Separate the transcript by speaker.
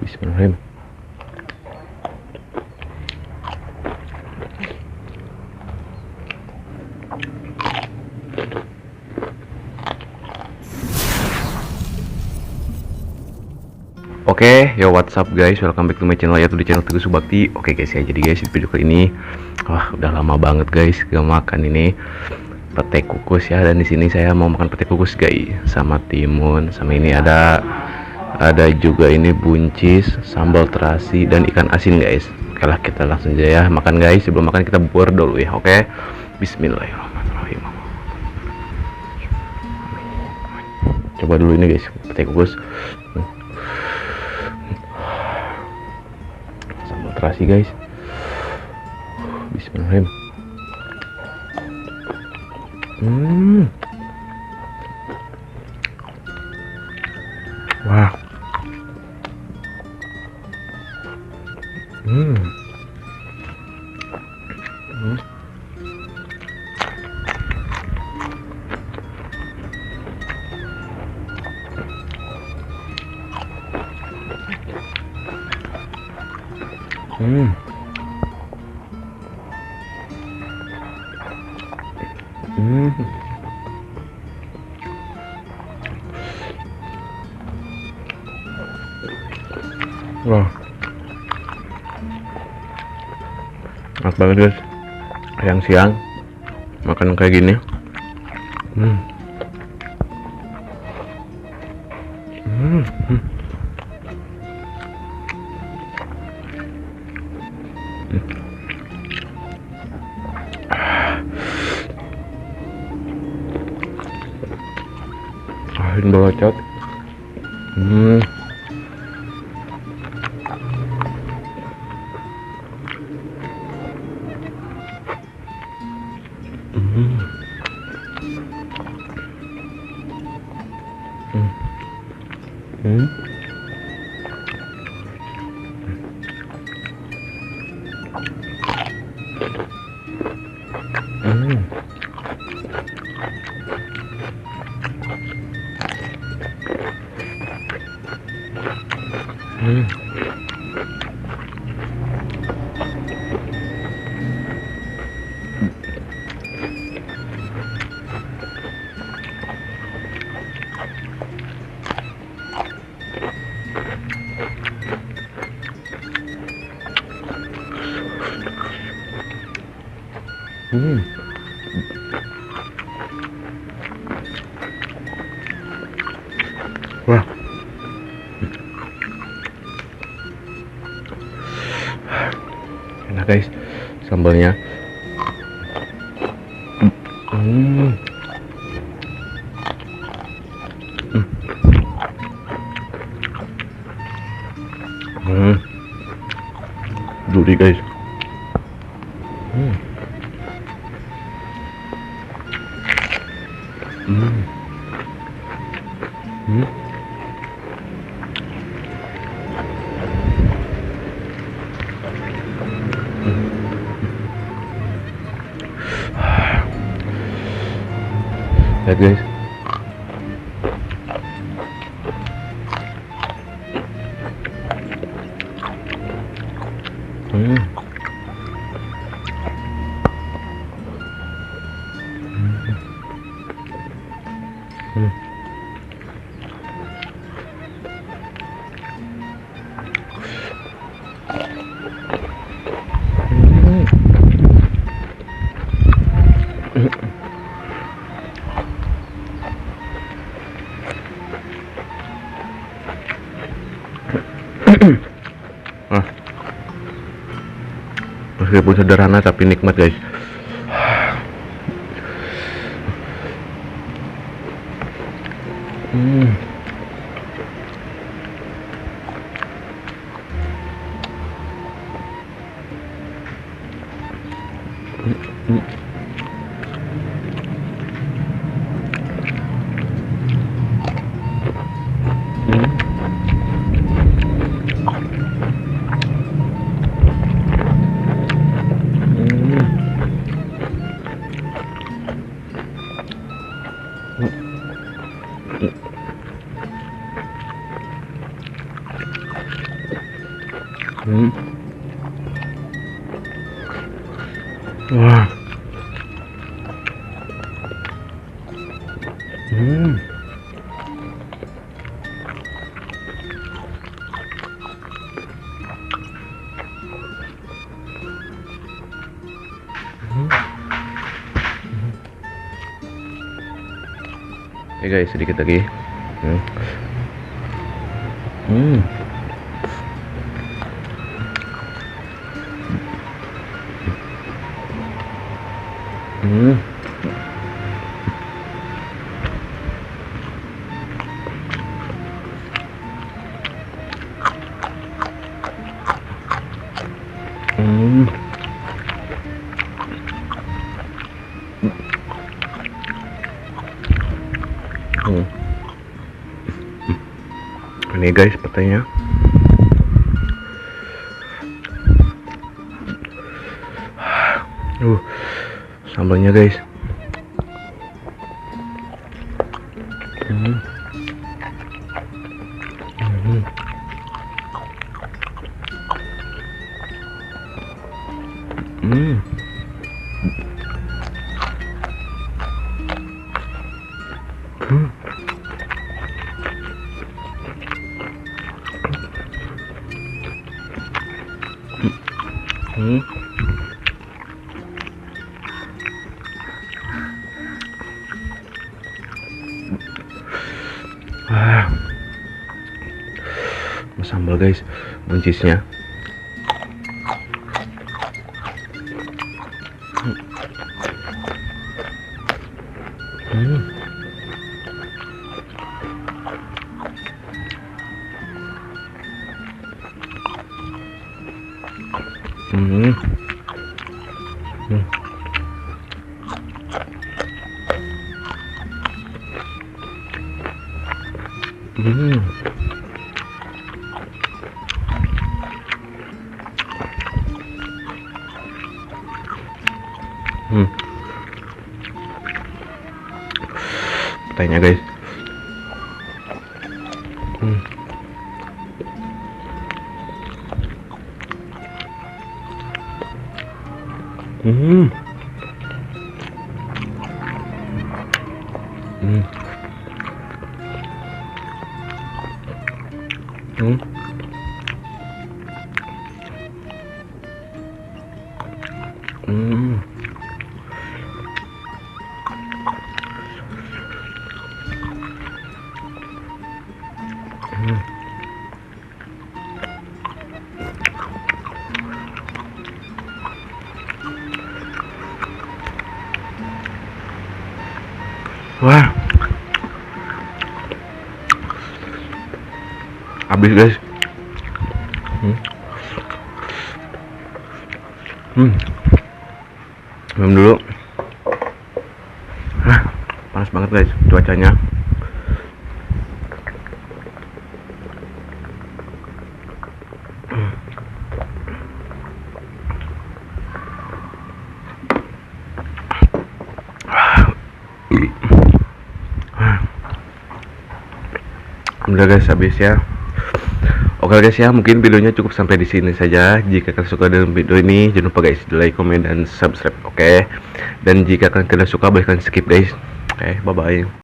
Speaker 1: Bismillahirrahmanirrahim. Oke, yo what's up guys, welcome back to my channel, yaitu di channel Teguh Subakti. Oke guys ya, jadi guys di video kali ini, wah udah lama banget guys gak makan ini pete kukus ya, dan di sini saya mau makan pete kukus guys, sama timun, sama ini ada juga ini buncis, sambal terasi dan ikan asin guys. Oke lah, kita langsung aja ya makan guys. Sebelum makan kita bubur dulu ya. Oke, Bismillahirrahmanirrahim. Coba dulu ini guys, pete kukus sambal terasi guys. Bismillahirrahmanirrahim. Wah. Wah, enak banget guys, siang-siang makan kayak gini. Ahin balocot. Wah, enak guys sambalnya. Gurih guys. Lihat guys. Nah, meskipun sederhana tapi nikmat guys. Hmm. Wah. Hmm. Oke guys, sedikit lagi. Hmm. Hmm. Hmm. Hmm. Hmm. Ini guys petainya. Sambalnya guys. Hmm. Hmm. Hmm. Hmm. Hmm. Sambal guys, buncisnya. Hmm. Hmm. Hmm. Hmm. Hmm. Petainya guys. Hmm. Hmm. Hmm. Hmm. Hmm. Hmm. Wah, habis guys. Hmm. Hmm. Minum dulu. Panas banget guys cuacanya. Udah guys, habis ya. Oke guys ya, mungkin videonya cukup sampai di sini saja. Jika kalian suka dengan video ini, jangan lupa guys like, comment, dan subscribe. Oke. Dan jika kalian tidak suka, boleh kalian skip guys. Oke, bye bye.